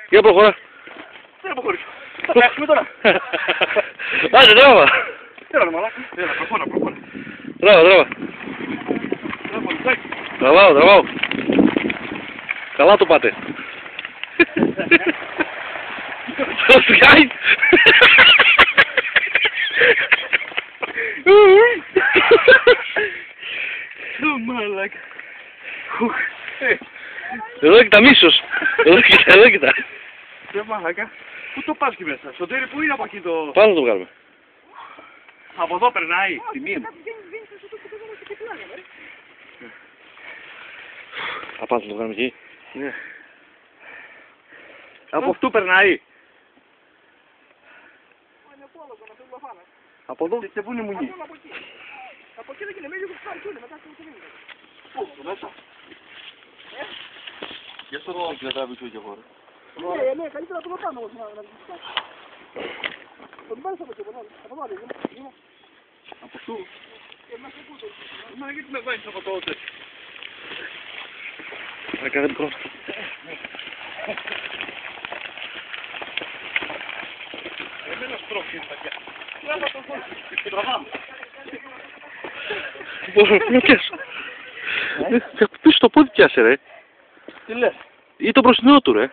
Για προχωρά. Δεν αποχωρήσω. Θα παίξουμε τώρα. Άντε, τράβα. Έλα, μαλάκα. Έλα, προχώρα. Τράβα. Τραβάω. Καλά το πάτε. Το σκάει. Το μαλάκα. Εδώ κοίτα μίσος. Εδώ κοίτα. Ρε μαλάκα. Πού το πας εκεί μέσα. Σωτήρη, πού είναι από εκεί το... Πάνω το βγάλουμε. Από εδώ περνάει. Τη μία μου. Απάνω το βγάλουμε εκεί. Ναι. Από αυτού περνάει. Από εδώ. Και πού είναι η μουνή. Από εκεί δεν είναι λίγο κουστάρι, μετά το κουστάρι. Πού, το μέσα. Γι' αυτό δεν κρατάει πίσω και χώρα. Ναι, καλύτερα να το πάμε όμως να το κουστάρει. Το πάρεις από εκεί, από εδώ, Από αυτού. Μα γιατί με βάζεις από τότε. Θα κάνει μικρό. Εμένα στρόφι είναι παιδιά. Τράβα τον φως. Τραβάμε. Μπορώ να πιάσω. Πίσω το πόδι πιάσε ρε. Τι λες. Ή το μπροστινό του ρε.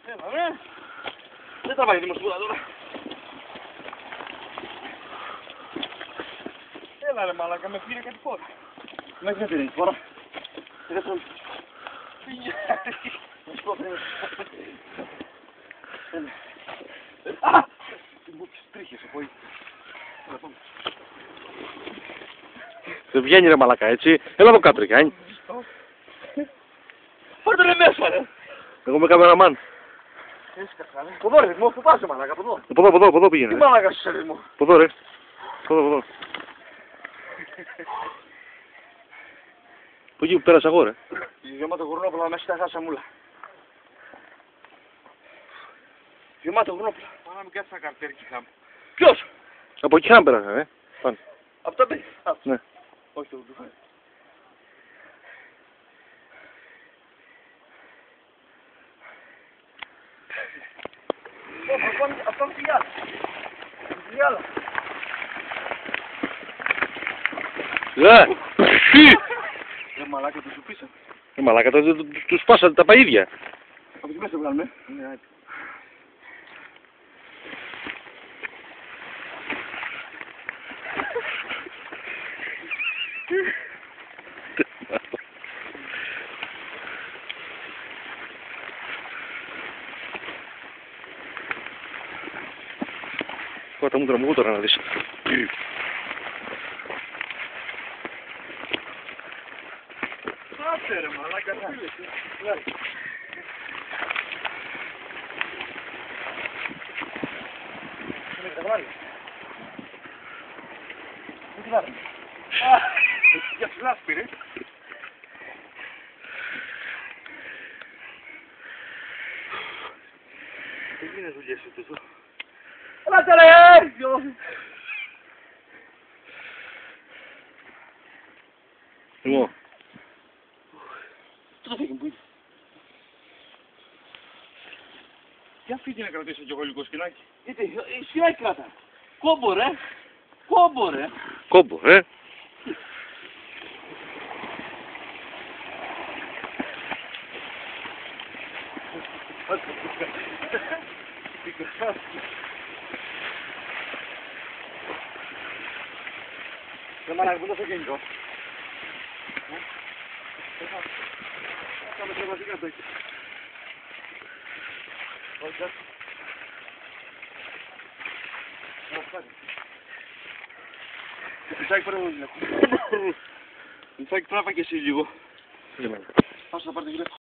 Έλα ρε. Δεν τραβάει δημοσιογραφία τώρα. Έλα ρε μαλάκα, με πήρε κάτι φόρα. Με πήρε την φόρα. Μου τρίχες από εκεί. Δεν βγαίνει ρε μαλακά έτσι. Έλα εδώ κάτω ρε κάνει. Πάρτε ρε μέσα ρε. Εγώ είμαι καμεραμάν. Έσκασα ρε. Ποδό ρε ρυθμό, πού πας ρε μαλάκα, ποδό. Από εδώ πήγαινε. Τι ρε. μαλάκα σου σε ρυθμό. Ποδό ρε. Ποδό. Πού εκεί που πέρασα εγώ ρε. Γεμάτο γουρνόπουλα μέσα στα χάσα μούλα. Γεμάτο γουρνόπουλα. Πάμε να μην κάτσεις ένα καρτέρι και χάμε. Ποιος? Από εκεί χάμε πέρασα ρε. Πάνε. Από τα μπει. Ναι. Όχι το ντουφάνι. Αυτό είναι φυγιάλα. Φυγιάλα. Ρε μαλάκα το σου πίσα. Μαλάκα τους σπάσατε τα παΐδια. Από εκεί μέσα βγάλουμε. Ναι. Κότα τα μούτρα μου τώρα να δεις. Άσε ρε μαλάκα. Για ψηλάσπη ρε. Δεν είναι δουλειές ούτε εδώ. Ελάτε ρε! Εγώ. Το φύγει που είναι. Για φύγει να κρατήσω κι εγώ λίγο σκηνάκι. Γιατί, σκηνάκι κράτα. Κόμπο ρε. Κόμπο, Δεν μαλάκι, πού το αυτοκίνητο. Κάμε σε βασικά το εκεί. Όχι, κάτω. Μισάκι πρέπει να Μισάκι τράβα και εσύ λίγο. Πάω να πάρει τη γρέφα.